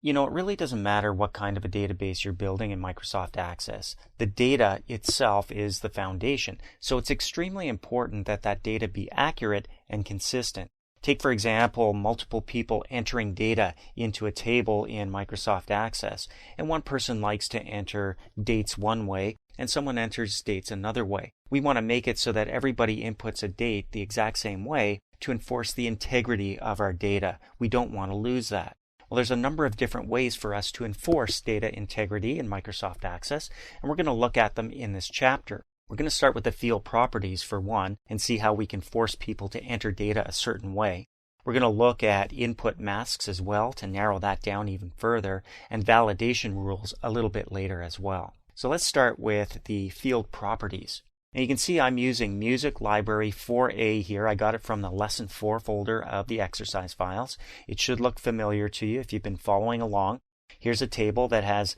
It really doesn't matter what kind of a database you're building in Microsoft Access. The data itself is the foundation, so it's extremely important that that data be accurate and consistent. Take, for example, multiple people entering data into a table in Microsoft Access, and one person likes to enter dates one way, and someone enters dates another way. We want to make it so that everybody inputs a date the exact same way to enforce the integrity of our data. We don't want to lose that. Well, there's a number of different ways for us to enforce data integrity in Microsoft Access, and we're going to look at them in this chapter. We're going to start with the field properties for one and see how we can force people to enter data a certain way. We're going to look at input masks as well to narrow that down even further, and validation rules a little bit later as well. So let's start with the field properties. And you can see I'm using Music Library 4A here. I got it from the Lesson 4 folder of the exercise files. It should look familiar to you if you've been following along. Here's a table that has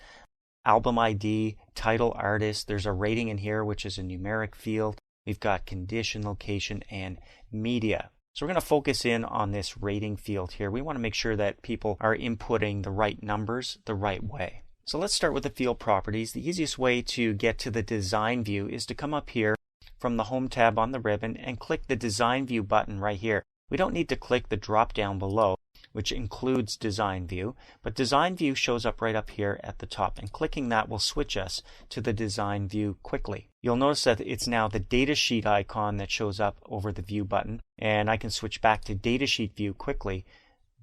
album ID, title, artist. There's a rating in here, which is a numeric field. We've got condition, location, and media. So we're going to focus in on this rating field here. We want to make sure that people are inputting the right numbers the right way. So let's start with the field properties. The easiest way to get to the design view is to come up here from the Home tab on the ribbon and click the Design View button right here. We don't need to click the drop down below, which includes Design View, but Design View shows up right up here at the top, and clicking that will switch us to the Design View quickly. You'll notice that it's now the Datasheet icon that shows up over the View button, and I can switch back to Datasheet View quickly,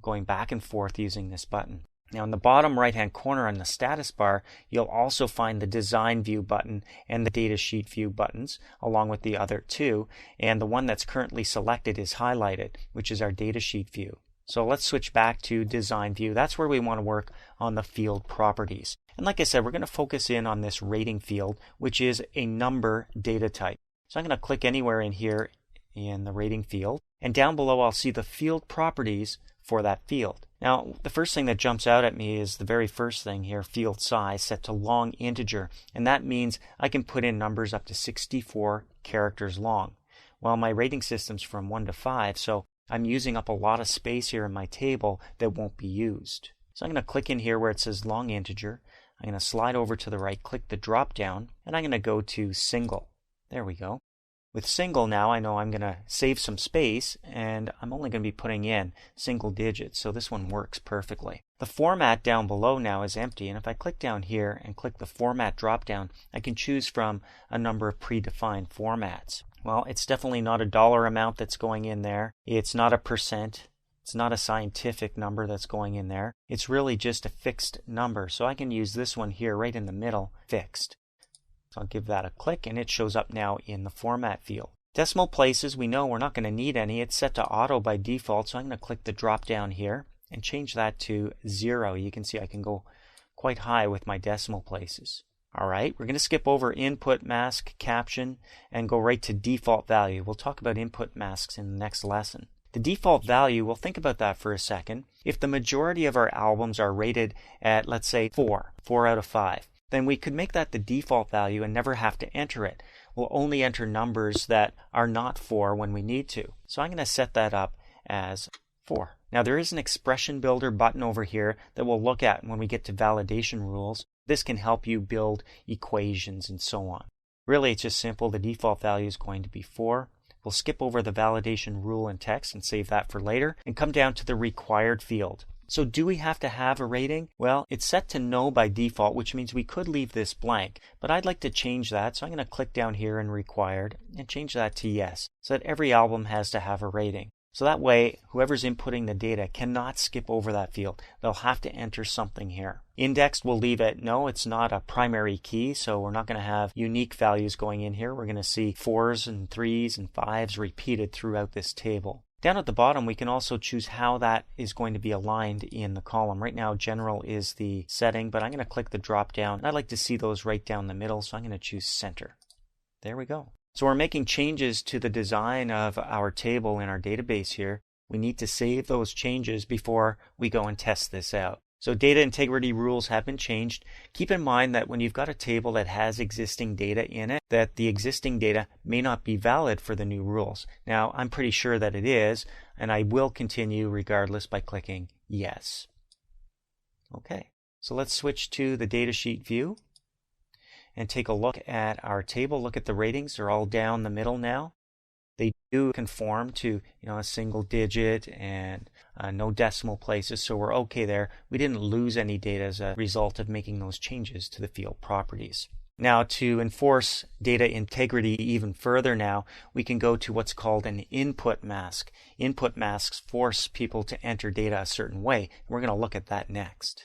going back and forth using this button. Now in the bottom right hand corner on the status bar, you'll also find the Design View button and the Datasheet View buttons, along with the other two, and the one that's currently selected is highlighted, which is our Datasheet View. So let's switch back to Design View. That's where we want to work on the field properties. And like I said, we're going to focus in on this rating field, which is a number data type. So I'm going to click anywhere in here in the rating field, and down below I'll see the field properties for that field. Now, the first thing that jumps out at me is the very first thing here, field size set to long integer, and that means I can put in numbers up to 64 characters long. Well, my rating system's from 1 to 5, so I'm using up a lot of space here in my table that won't be used. So I'm going to click in here where it says long integer. I'm going to slide over to the right, click the drop down, and I'm going to go to single. There we go. With single now, I know I'm going to save some space, and I'm only going to be putting in single digits, so this one works perfectly. The format down below now is empty, and if I click down here and click the format drop down, I can choose from a number of predefined formats. Well, it's definitely not a dollar amount that's going in there. It's not a percent. It's not a scientific number that's going in there. It's really just a fixed number, so I can use this one here right in the middle, fixed. So I'll give that a click, and it shows up now in the format field. Decimal places, we know we're not going to need any. It's set to auto by default, so I'm going to click the drop down here and change that to 0. You can see I can go quite high with my decimal places. Alright, we're going to skip over input mask, caption, and go right to default value. We'll talk about input masks in the next lesson. The default value, we'll think about that for a second. If the majority of our albums are rated at, let's say, 4 out of 5, then we could make that the default value and never have to enter it. We'll only enter numbers that are not 4 when we need to. So I'm going to set that up as 4. Now there is an expression builder button over here that we'll look at when we get to validation rules. This can help you build equations and so on. Really, it's just simple. The default value is going to be 4. We'll skip over the validation rule and text and save that for later and come down to the required field. So do we have to have a rating? Well, it's set to no by default, which means we could leave this blank, but I'd like to change that. So I'm going to click down here in required and change that to yes, so that every album has to have a rating. So that way, whoever's inputting the data cannot skip over that field. They'll have to enter something here. Indexed, we'll leave it no, it's not a primary key, so we're not going to have unique values going in here. We're going to see 4s and 3s and 5s repeated throughout this table. Down at the bottom, we can also choose how that is going to be aligned in the column. Right now, general is the setting, but I'm going to click the drop down. I'd like to see those right down the middle, so I'm going to choose center. There we go. So we're making changes to the design of our table in our database here. We need to save those changes before we go and test this out. So data integrity rules have been changed. Keep in mind that when you've got a table that has existing data in it, that the existing data may not be valid for the new rules. Now, I'm pretty sure that it is, and I will continue regardless by clicking yes. Okay, so let's switch to the datasheet view and take a look at our table. Look at the ratings. They're all down the middle now. They do conform to a single digit and no decimal places, so we're okay there. We didn't lose any data as a result of making those changes to the field properties. Now, to enforce data integrity even further now, we can go to what's called an input mask. Input masks force people to enter data a certain way, and we're going to look at that next.